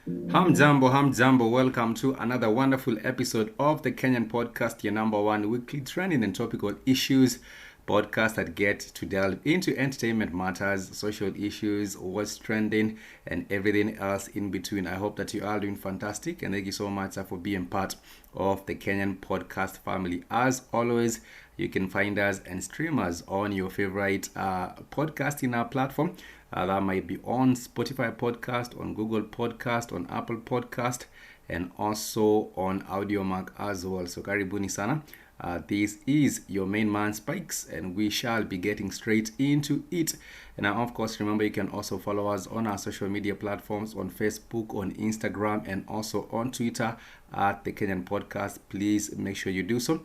Hamjambo. Welcome to another wonderful episode of the Kenyan podcast, your number one weekly trending and topical issues podcast that get to delve into entertainment matters, social issues, what's trending, and everything else in between. I hope that you are doing fantastic, and thank you so much for being part of the Kenyan podcast family. As always, you can find us and stream us on your favorite podcasting platform. That might be on Spotify podcast, on Google podcast, on Apple podcast, and also on AudioMac as well. So karibuni sana. This is your main man Spikes, and we shall be getting straight into it. And of course, remember you can also follow us on our social media platforms on Facebook, on Instagram, and also on Twitter at the Kenyan Podcast. Please make sure you do so.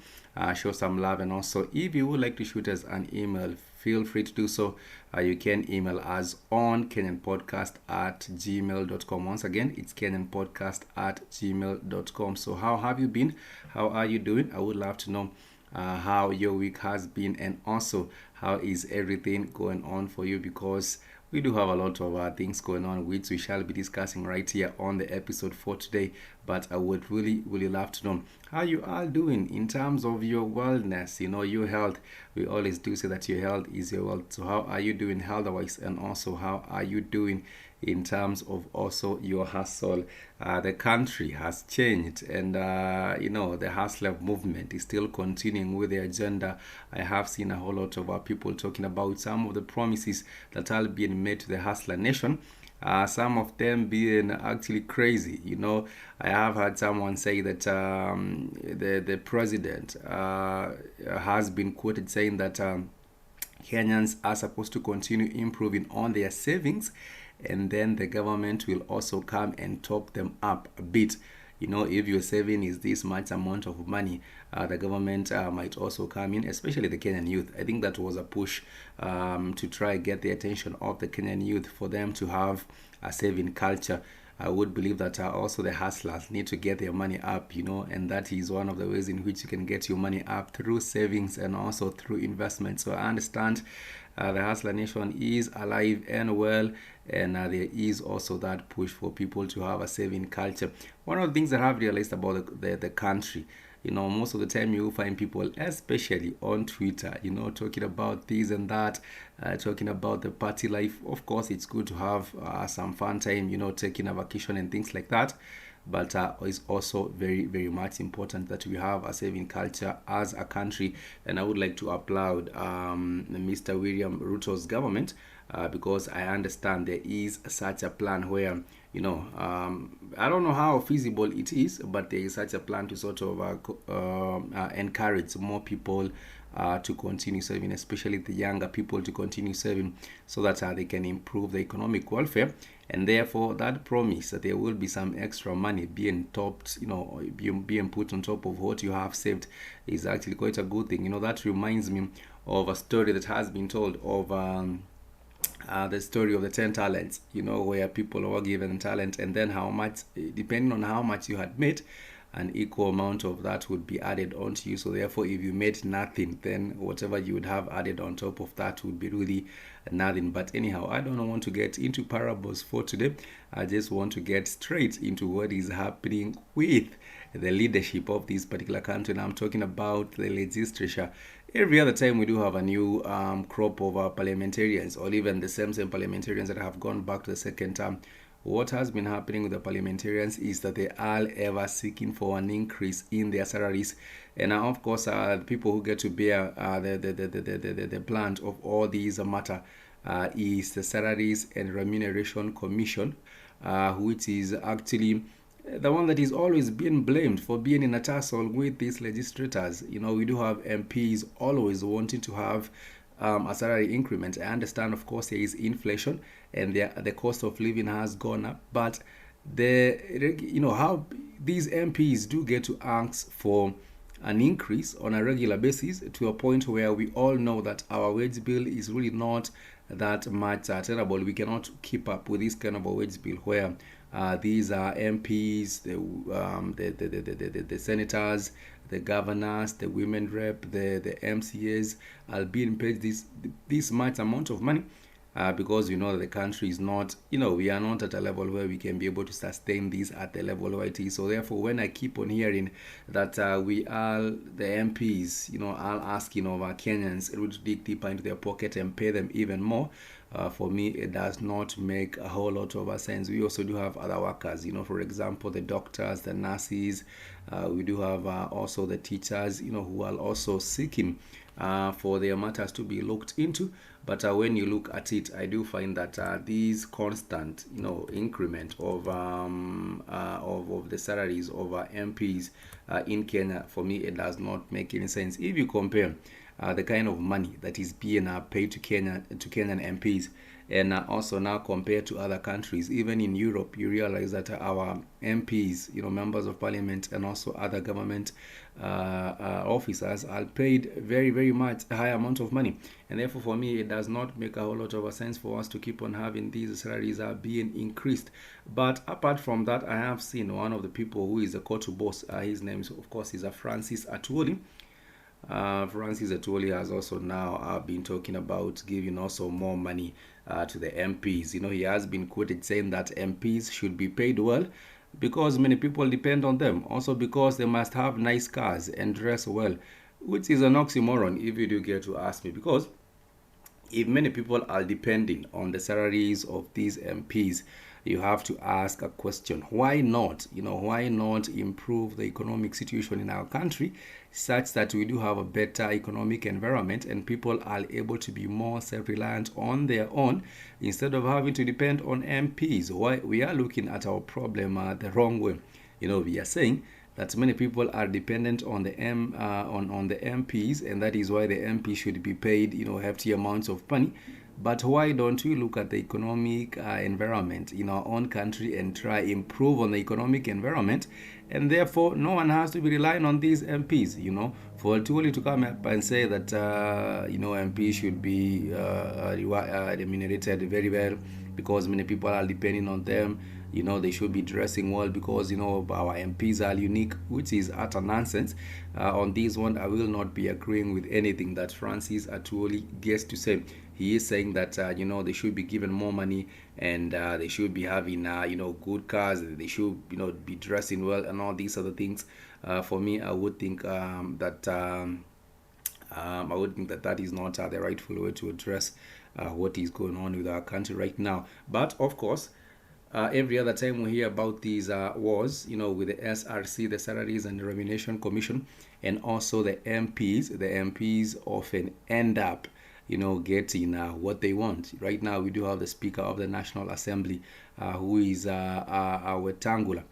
Show some love, and also if you would like to shoot us an email, feel free to do so. You can email us on kenyanpodcast@gmail.com. Once again, it's kenyanpodcast@gmail.com. So how have you been? How are you doing? I would love to know how your week has been, and also how is everything going on for you, because we do have a lot of things going on which we shall be discussing right here on the episode for today. But I would really love to know how you are doing in terms of your wellness, your health. We always do say that your health is your wealth. So how are you doing health-wise, and also how are you doing in terms of also your hustle? The country has changed, and the hustler movement is still continuing with the agenda. I have seen a whole lot of people talking about some of the promises that are being made to the hustler nation. Some of them being actually crazy. I have heard someone say that the president has been quoted saying that Kenyans are supposed to continue improving on their savings, and then the government will also come and top them up a bit. If your saving is this much amount of money, the government might also come in, especially the Kenyan youth. I think that was a push to try get the attention of the Kenyan youth for them to have a saving culture. I would believe that also the hustlers need to get their money up, and that is one of the ways in which you can get your money up, through savings and also through investment. So I understand the hustler nation is alive and well, and there is also that push for people to have a saving culture. One of the things that I've realized about the country, most of the time you find people, especially on Twitter, talking about this and that, talking about the party life. Of course, it's good to have some fun time, taking a vacation and things like that. But it's also very much important that we have a saving culture as a country. And I would like to applaud Mr. William Ruto's government, because I understand there is such a plan where, I don't know how feasible it is, but there is such a plan to sort of encourage more people to continue serving, especially the younger people to continue serving, so that they can improve the economic welfare. And therefore, that promise that there will be some extra money being topped, being put on top of what you have saved, is actually quite a good thing. That reminds me of a story that has been told of the story of the 10 talents, where people were given talent, and then how much, depending on how much you had made, an equal amount of that would be added onto you. So therefore, if you made nothing, then whatever you would have added on top of that would be really nothing. But anyhow, I don't want to get into parables for today. I just want to get straight into what is happening with the leadership of this particular country, and I'm talking about the legislature. Every other time we do have a new crop of parliamentarians, or even the same parliamentarians that have gone back to the second term. What has been happening with the parliamentarians is that they are ever seeking for an increase in their salaries. And of course, the people who get to bear the brunt of all these matter is the Salaries and Remuneration Commission, which is actually the one that is always being blamed for being in a tussle with these legislators. We do have MPs always wanting to have a salary increment. I understand, of course, there is inflation and the cost of living has gone up, but how these MPs do get to ask for an increase on a regular basis, to a point where we all know that our wage bill is really not that much terrible. We cannot keep up with this kind of a wage bill where these are MPs, the senators, the governors, the women rep, the MCAs are being paid this much amount of money. because we know that the country is not, we are not at a level where we can be able to sustain this at the level where it is. So therefore, when I keep on hearing that we are the MPs, are asking of our Kenyans to dig deeper into their pocket and pay them even more, for me, it does not make a whole lot of sense. We also do have other workers, for example, the doctors, the nurses. We do have also the teachers, who are also seeking for their matters to be looked into. But when you look at it, I do find that these constant, increment of the salaries of MPs in Kenya, for me, it does not make any sense. If you compare the kind of money that is being paid to Kenyan MPs, and also now compared to other countries, even in Europe, you realize that our MPs, members of parliament, and also other government officers are paid very, very much a high amount of money. And therefore, for me, it does not make a whole lot of sense for us to keep on having these salaries are being increased. But apart from that, I have seen one of the people who is a Kotu boss. His name, of course, is Francis ATWOLI. Francis ATWOLI has also now been talking about giving also more money to the MPs. He has been quoted saying that MPs should be paid well because many people depend on them. Also because they must have nice cars and dress well, which is an oxymoron if you do get to ask me. Because if many people are depending on the salaries of these MPs, you have to ask a question. Why not? Why not improve the economic situation in our country such that we do have a better economic environment and people are able to be more self-reliant on their own instead of having to depend on MPs? Why we are looking at our problem the wrong way. We are saying that many people are dependent on the on the MPs, and that is why the MP should be paid hefty amounts of money. But why don't we look at the economic environment in our own country and try improve on the economic environment? And therefore, no one has to be relying on these MPs, for ATWOLI to come up and say that, MPs should be remunerated very well because many people are depending on them. They should be dressing well because, our MPs are unique, which is utter nonsense. On this one, I will not be agreeing with anything that Francis ATWOLI gets to say. He is saying that, they should be given more money and they should be having, good cars. They should, be dressing well and all these other things. For me, I would think that that is not the rightful way to address what is going on with our country right now. But of course, every other time we hear about these wars, with the SRC, the Salaries and Remuneration Commission, and also the MPs often end up, getting what they want. Right now, we do have the Speaker of the National Assembly, who is Wetangula.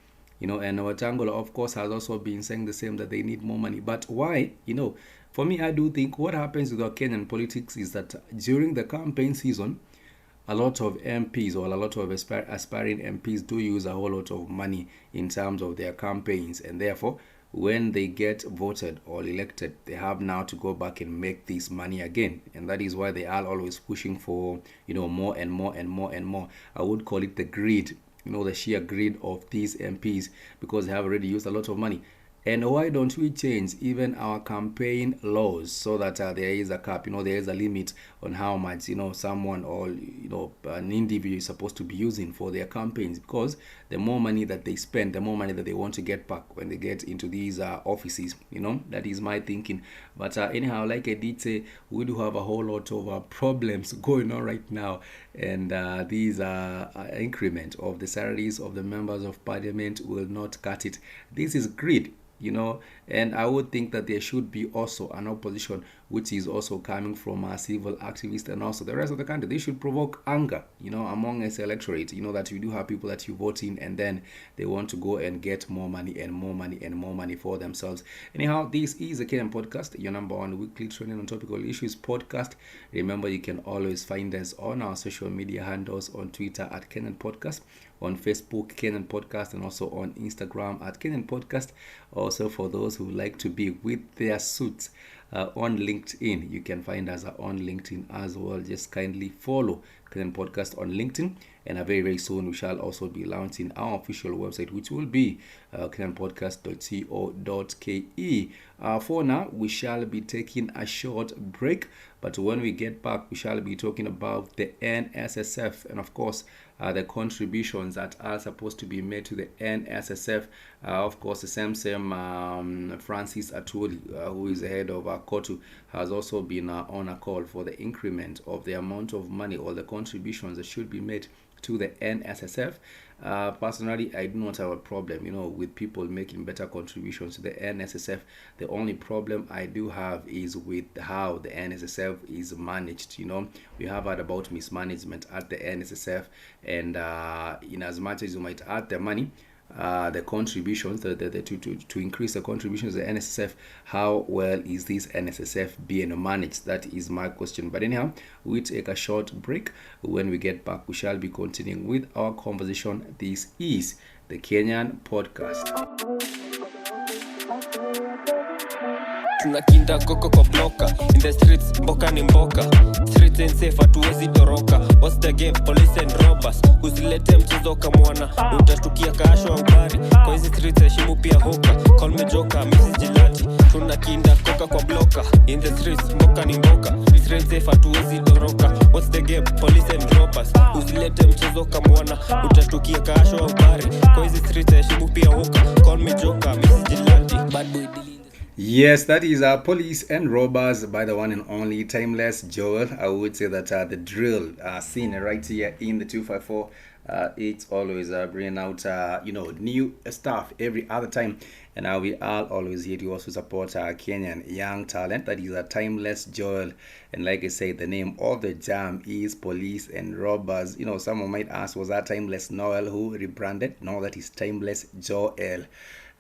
And Wetangula, of course, has also been saying the same, that they need more money. But why? For me, I do think what happens with our Kenyan politics is that during the campaign season, a lot of MPs or a lot of aspiring MPs do use a whole lot of money in terms of their campaigns, and therefore when they get voted or elected, they have now to go back and make this money again. And that is why they are always pushing for more and more and more and more. I would call it the greed, the sheer greed of these MPs, because they have already used a lot of money. And why don't we change even our campaign laws so that there is a cap, there is a limit on how much, someone or, an individual is supposed to be using for their campaigns? Because the more money that they spend, the more money that they want to get back when they get into these offices, that is my thinking. But anyhow, like I did say, we do have a whole lot of problems going on right now. And these increment of the salaries of the members of parliament will not cut it. This is greed. And I would think that there should be also an opposition which is also coming from civil activists and also the rest of the country. They should provoke anger, among us electorate, that you do have people that you vote in and then they want to go and get more money and more money and more money for themselves. Anyhow, this is the Kenyan Podcast, your number one weekly training on topical issues podcast. Remember, you can always find us on our social media handles, on Twitter at Kenyan Podcast, on Facebook Kenyan Podcast, and also on Instagram at Kenyan Podcast. Also, for those who like to be with their suits on LinkedIn, you can find us on LinkedIn as well. Just kindly follow Kenyan Podcast on LinkedIn, and very, very soon we shall also be launching our official website, which will be kenyanpodcast.co.ke. For now, we shall be taking a short break, but when we get back, we shall be talking about the NSSF and, of course, the contributions that are supposed to be made to the NSSF. Of course, the same Francis ATWOLI, who is the head of KOTU, has also been on a call for the increment of the amount of money or the contributions that should be made to the NSSF. Personally, I do not have a problem, with people making better contributions to the NSSF. The only problem I do have is with how the NSSF is managed. We have heard about mismanagement at the NSSF, and in as much as you might add the money, the contributions, to increase the contributions to the NSSF, how well is this NSSF being managed? That is my question. But anyhow, we take a short break. When we get back, we shall be continuing with our conversation. This is the Kenyan Podcast. Tunakinda koko kwa bloka in the streets, mboka ni mboka. Streets ain't safe, hatuwezi toroka. What's the game? Police and robbers. Usilete mchezo kamwana, utashtukia kasho au bari. Kwa hizi streets heshimu pia hoka. Call me joker, misi jilati. Tunakinda koka kwa bloka in the streets, mboka ni mboka. Streets safe, hatuwezi toroka. What's the game? Police and robbers. Usilete mchezo kamwana, utashtukia kasho au bari. Kwa hizi streets heshimu pia hoka. Call me joker, misi jilati. Bad boy delete. Yes, that is Police and Robbers by the one and only Timeless Joel. I would say that the drill scene right here in the 254, it's always bringing out new stuff every other time, and we are always here to also support Kenyan young talent. That is Timeless Joel, and like I said, the name of the jam is Police and Robbers. Someone might ask, was that Timeless Noel who rebranded? No, that is Timeless Joel.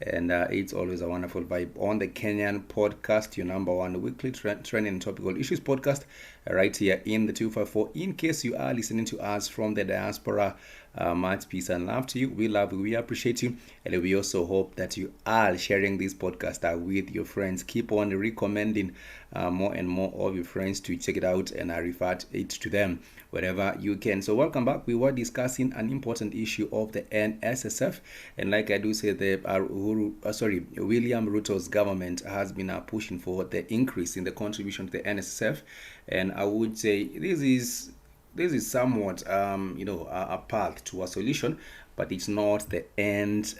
And it's always a wonderful vibe on the Kenyan Podcast, your number one weekly trending and topical issues podcast, right here in the 254. In case you are listening to us from the diaspora, much peace and love to you. We love you, we appreciate you, and we also hope that you are sharing this podcast with your friends. Keep on recommending more and more of your friends to check it out and refer it to them wherever you can. So welcome back. We were discussing an important issue of the NSSF, and like I do say, William Ruto's government has been pushing for the increase in the contribution to the NSSF, and I would say this is somewhat a path to a solution, but it's not the end.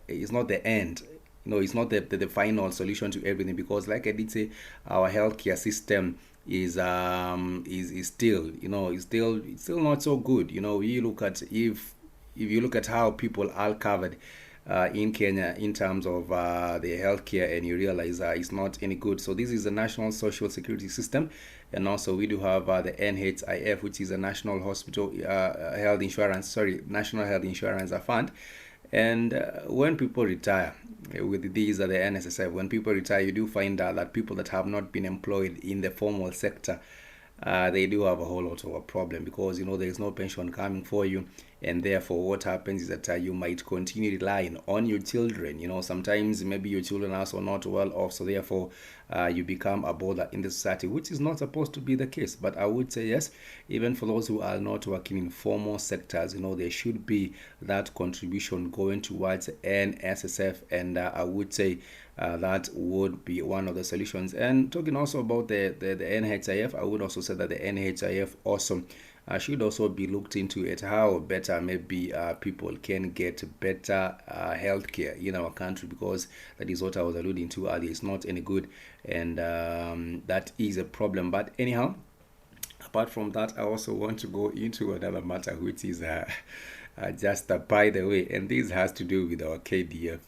It's not the end. It's not the final solution to everything, because like I did say, our healthcare system is still not so good. You look at if you look at how people are covered in Kenya in terms of the healthcare, and you realize it's not any good. So this is the National Social Security System, and also we do have the NHIF, which is a National Health Insurance Fund. And when people retire, with these are the NSSF, when people retire, you do find out that people that have not been employed in the formal sector, they do have a whole lot of a problem, because there is no pension coming for you, and therefore what happens is that you might continue relying on your children. Sometimes maybe your children are also not well off, so therefore you become a bother in the society, which is not supposed to be the case. But I would say yes, even for those who are not working in formal sectors, there should be that contribution going towards NSSF, and I would say that would be one of the solutions. And talking also about the NHIF, I would also say that the NHIF also should also be looked into at how better maybe people can get better healthcare in our country, because that is what I was alluding to earlier. It's not any good, and that is a problem. But anyhow, apart from that, I also want to go into another matter, which is just by the way, and this has to do with our KDF.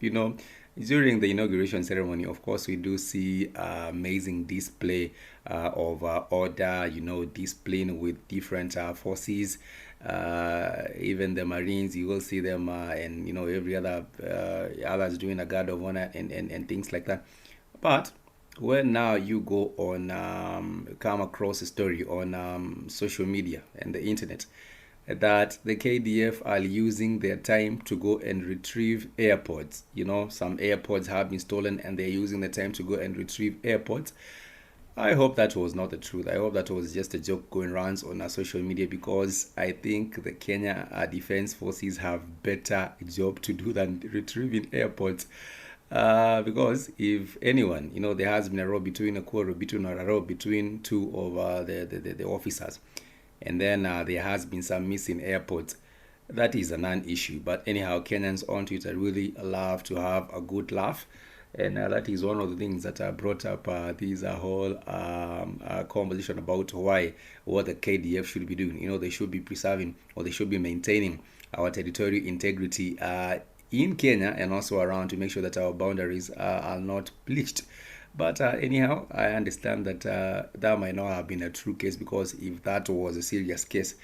During the inauguration ceremony, of course, we do see amazing display of order, discipline with different forces. Even the Marines, you will see them, and every other others doing a guard of honor and things like that. But when now you go on, come across a story on social media and the internet, that the KDF are using their time to go and retrieve AirPods. Some AirPods have been stolen, and they're using the time to go and retrieve AirPods. I hope that was not the truth. I hope that was just a joke going around on our social media, because I think the Kenya Defense Forces have better job to do than retrieving airports. Because if anyone, there has been a row between a quarrel between or a row between two of the officers, and then there has been some missing airports. That is a non-issue. But anyhow, Kenyans on Twitter really love to have a good laugh, and that is one of the things that brought up this whole conversation about what the KDF should be doing. They should be preserving, or they should be maintaining our territorial integrity in Kenya and also around, to make sure that our boundaries are not bleached. But anyhow, I understand that that might not have been a true case, because if that was a serious case,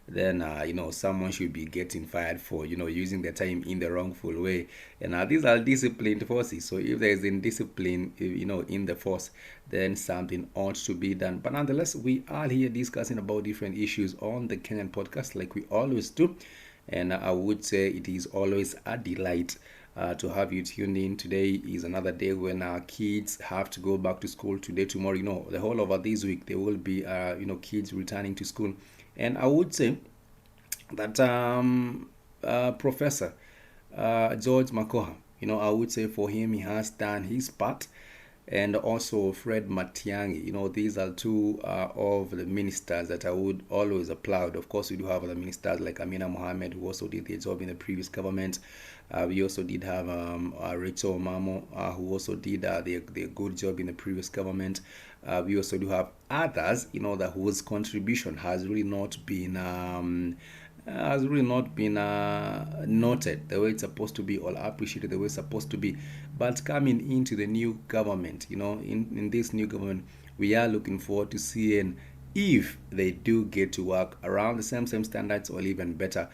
then someone should be getting fired for using their time in the wrongful way. And these are disciplined forces, so if there is indiscipline in the force, then something ought to be done. But nonetheless, we are here discussing about different issues on the Kenyan podcast, like we always do. And I would say it is always a delight to have you tuned in. Today is another day when our kids have to go back to school. Today, tomorrow, the whole over this week, there will be kids returning to school. And I would say that Professor George Makoha, I would say for him, he has done his part. And also Fred Matiang'i, these are two of the ministers that I would always applaud. Of course, we do have other ministers like Amina Mohammed, who also did their job in the previous government. We also did have Rachel Mamo, who also did their good job in the previous government. We also do have others, that whose contribution has really not been noted the way it's supposed to be, or appreciated the way it's supposed to be. But coming into the new government, in this new government, we are looking forward to seeing if they do get to work around the same standards or even better,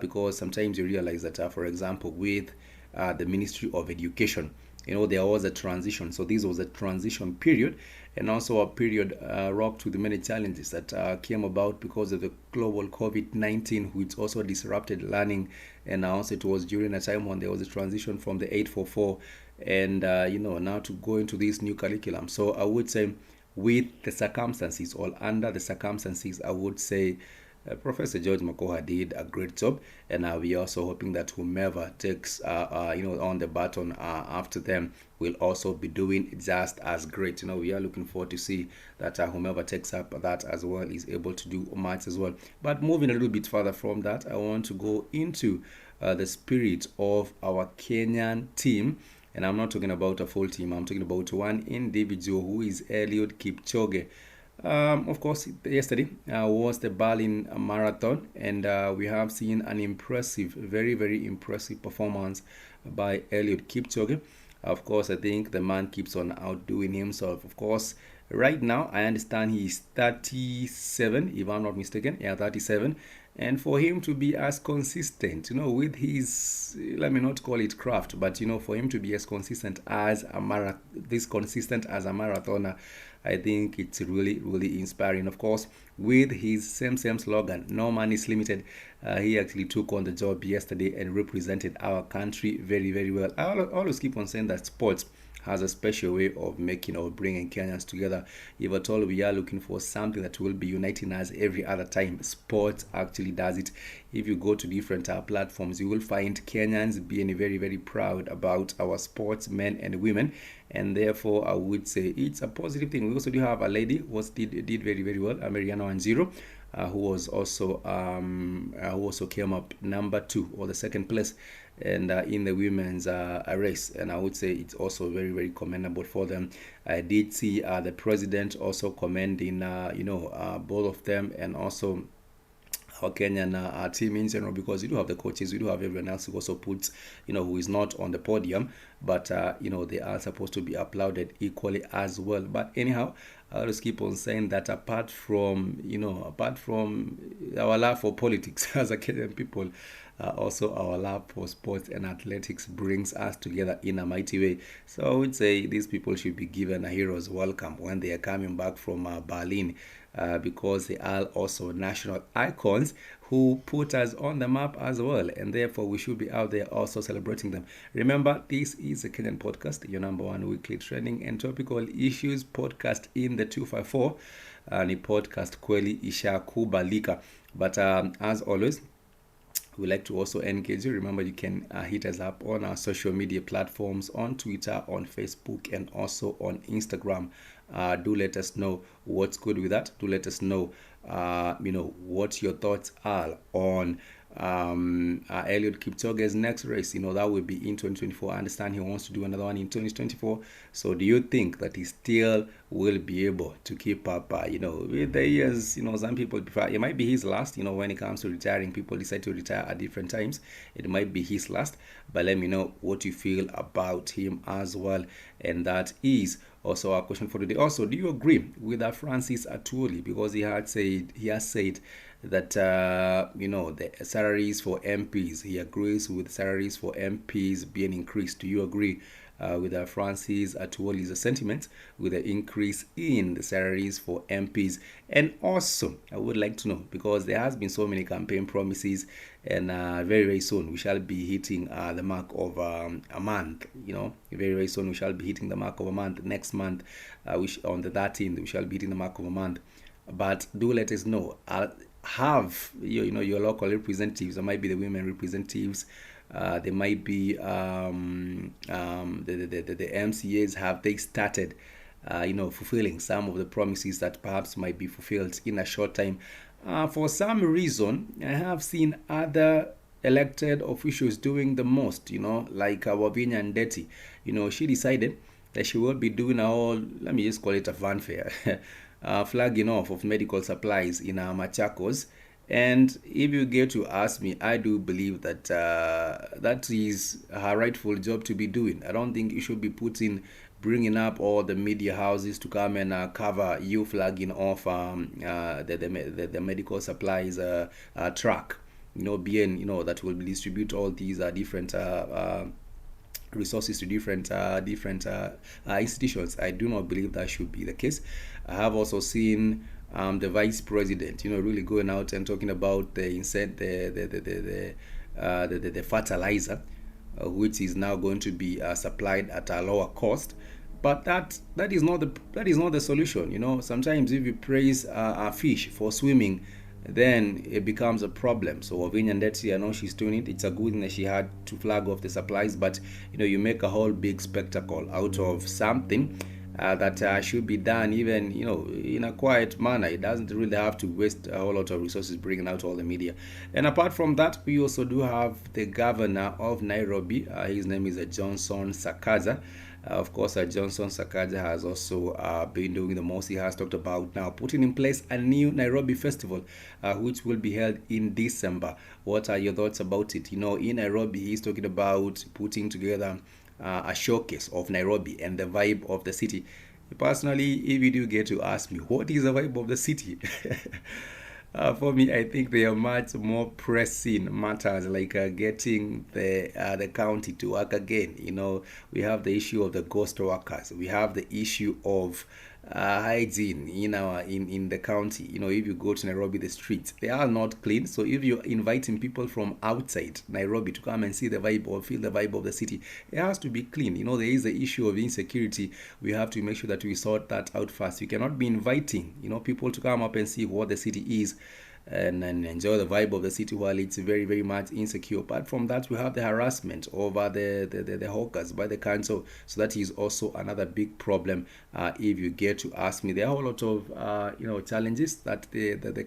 because sometimes you realize that, for example, with the Ministry of Education, there was a transition. So this was a transition period, and also a period rocked with many challenges that came about because of the global COVID-19, which also disrupted learning. And also it was during a time when there was a transition from the 844 and now to go into this new curriculum. So I would say, with the circumstances, or under the circumstances, I would say Professor George Makoha did a great job, and we are also hoping that whomever takes on the baton after them will also be doing just as great. We are looking forward to see that whomever takes up that as well is able to do much as well. But moving a little bit further from that, I want to go into the spirit of our Kenyan team. And I'm not talking about a full team. I'm talking about one individual, who is Eliud Kipchoge. Of course, yesterday was the Berlin Marathon, and we have seen an impressive, very, very impressive performance by Eliud Kipchoge. Of course, I think the man keeps on outdoing himself. Of course, right now, I understand he's 37, if I'm not mistaken. Yeah, 37. And for him to be as consistent, with his, let me not call it craft, but, for him to be as consistent as a marathoner, I think it's really, really inspiring. Of course, with his same slogan, no man is limited, he actually took on the job yesterday and represented our country very, very well. I always keep on saying that sports has a special way of making or bringing Kenyans together. If at all we are looking for something that will be uniting us every other time, sports actually does it. If you go to different platforms, you will find Kenyans being very, very proud about our sportsmen and women, and therefore I would say it's a positive thing. We also do have a lady who did very, very well, Mariano Anjiro, who also came up number 2, or the second place, and in the women's race. And I would say it's also very, very commendable for them. I did see the president also commending both of them, and also our Kenyan team in general, because we do have the coaches, we do have everyone else who also puts, who is not on the podium, but they are supposed to be applauded equally as well. But anyhow, I'll just keep on saying that apart from our love for politics as a Kenyan people, also our love for sports and athletics brings us together in a mighty way. So I would say these people should be given a hero's welcome when they are coming back from Berlin, because they are also national icons who put us on the map as well, and therefore we should be out there also celebrating them. Remember, this is a Kenyan podcast, your number one weekly trending and topical issues podcast in the 254. Ni podcast kweli ishakubalika. But as always, we like to also engage you. Remember, you can hit us up on our social media platforms, on Twitter, on Facebook, and also on Instagram. Do let us know what's good with that. Do let us know, what your thoughts are on Eliud Kipchoge's next race. That will be in 2024. I understand he wants to do another one in 2024. So do you think that he still will be able to keep up, with the years? Some people prefer, it might be his last, when it comes to retiring. People decide to retire at different times. It might be his last, but let me know what you feel about him as well. And that is also our question for today. Also, do you agree with Francis Atwoli? Because he has said that the salaries for MPs, he agrees with salaries for MPs being increased. Do you agree with Francis Atwoli's sentiment with the increase in the salaries for MPs? And also, I would like to know, because there has been so many campaign promises, and very, very soon we shall be hitting the mark of a month. Very, very soon we shall be hitting the mark of a month. Next month, on the 13th, we shall be hitting the mark of a month. But do let us know. Have your local representatives, or might be the women representatives, they might be the MCAs, have they started fulfilling some of the promises that perhaps might be fulfilled in a short time? For some reason, I have seen other elected officials doing the most, like Wavinya Ndeti. She decided that she will be doing let me just call it a fanfare, flagging off of medical supplies in Machakos. And if you get to ask me, I do believe that that is her rightful job to be doing. I don't think you should be bringing up all the media houses to come and cover you flagging off the medical supplies truck, being, that will distribute all these different resources to different institutions. I do not believe that should be the case. I have also seen the vice president, really going out and talking about the fertilizer, which is now going to be supplied at a lower cost. But that is not the solution. Sometimes if you praise a fish for swimming, then it becomes a problem. So Wavinya Ndeti, I know she's doing it. It's a good thing that she had to flag off the supplies, but you make a whole big spectacle out of something that should be done even in a quiet manner. It doesn't really have to waste a whole lot of resources bringing out all the media. And apart from that, we also do have the governor of Nairobi. His name is Johnson Sakaja. Of course, Johnson Sakaja has also been doing the most. He has talked about now putting in place a new Nairobi festival, which will be held in December. What are your thoughts about it? In Nairobi, he's talking about putting together a showcase of Nairobi and the vibe of the city. Personally, if you do get to ask me, what is the vibe of the city? For me, I think there are much more pressing matters, like getting the county to work again. We have the issue of the ghost workers. We have the issue of hygiene in the county. If you go to Nairobi, the streets, they are not clean. So if you're inviting people from outside Nairobi to come and see the vibe or feel the vibe of the city, it has to be clean. There is the issue of insecurity. We have to make sure that we sort that out first. You cannot be inviting people to come up and see what the city is and enjoy the vibe of the city while it's very, very much insecure. Apart from that, we have the harassment over the hawkers by the council. So that is also another big problem. If you get to ask me, there are a lot of challenges that the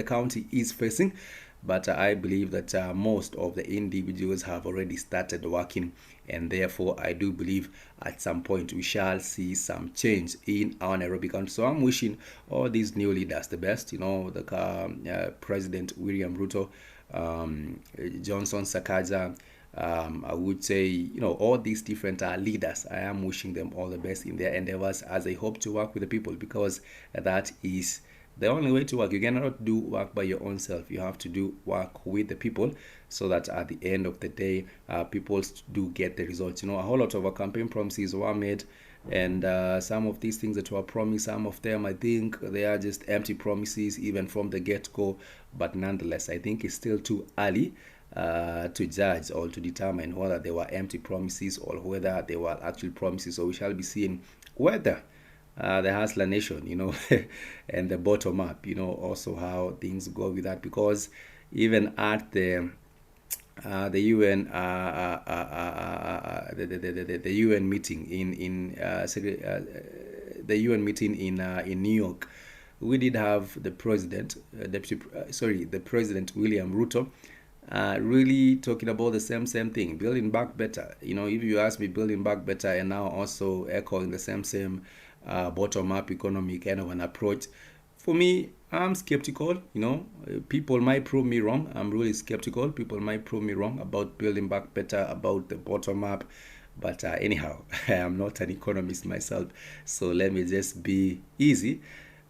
county is facing. But I believe that most of the individuals have already started working, and therefore I do believe at some point we shall see some change in our Nairobi county. So I'm wishing all these new leaders the best. The President William Ruto, Johnson Sakaja, I would say, all these different leaders, I am wishing them all the best in their endeavors as they hope to work with the people, because that is The only way to work, you cannot do work by your own self. You have to do work with the people, so that at the end of the day, people do get the results. A whole lot of our campaign promises were made, and some of these things that were promised, some of them, I think they are just empty promises even from the get-go. But nonetheless, I think it's still too early to judge or to determine whether they were empty promises or whether they were actual promises. So we shall be seeing whether the Hustler Nation, and the bottom up, also how things go with that. Because even at the UN the UN meeting in the UN meeting in New York, we did have the president, the President William Ruto, really talking about the same thing, building back better. If you ask me, building back better, and now also echoing the same bottom up economy kind of an approach. For me, I'm skeptical. People might prove me wrong. I'm really skeptical. People might prove me wrong about building back better, about the bottom up. But anyhow, I'm not an economist myself, so let me just be easy.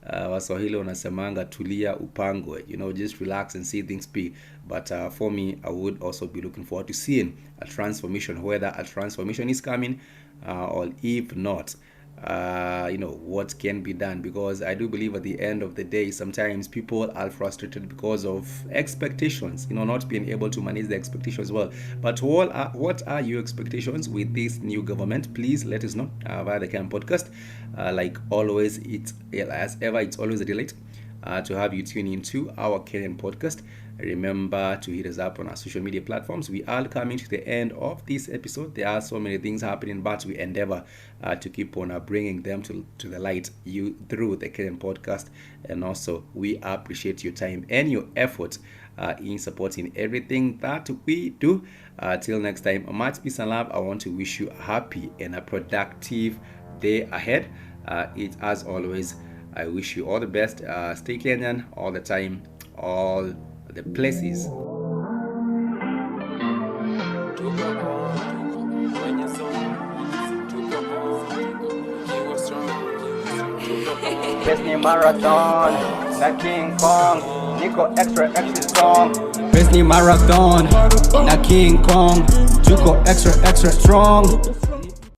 Waswahili wanasemanga tulia upangwe, just relax and see things be. But for me, I would also be looking forward to seeing a transformation, whether a transformation is coming or if not, what can be done. Because I do believe at the end of the day, sometimes people are frustrated because of expectations, not being able to manage the expectations well. But what are your expectations with this new government? Please let us know via the KENYAN podcast. Like always, it's always a delight to have you tune into our KENYAN podcast. Remember to hit us up on our social media platforms. We are coming to the end of this episode. There are so many things happening, but we endeavor to keep on bringing them to the light through the KENYAN podcast. And also, we appreciate your time and your effort in supporting everything that we do. Till next time, much peace and love. I want to wish you a happy and a productive day ahead. As always, I wish you all the best. Stay Kenyan all the time, all the places. Best ni marathon na King Kong, niko extra strong. Best ni marathon na King Kong, tuko extra strong.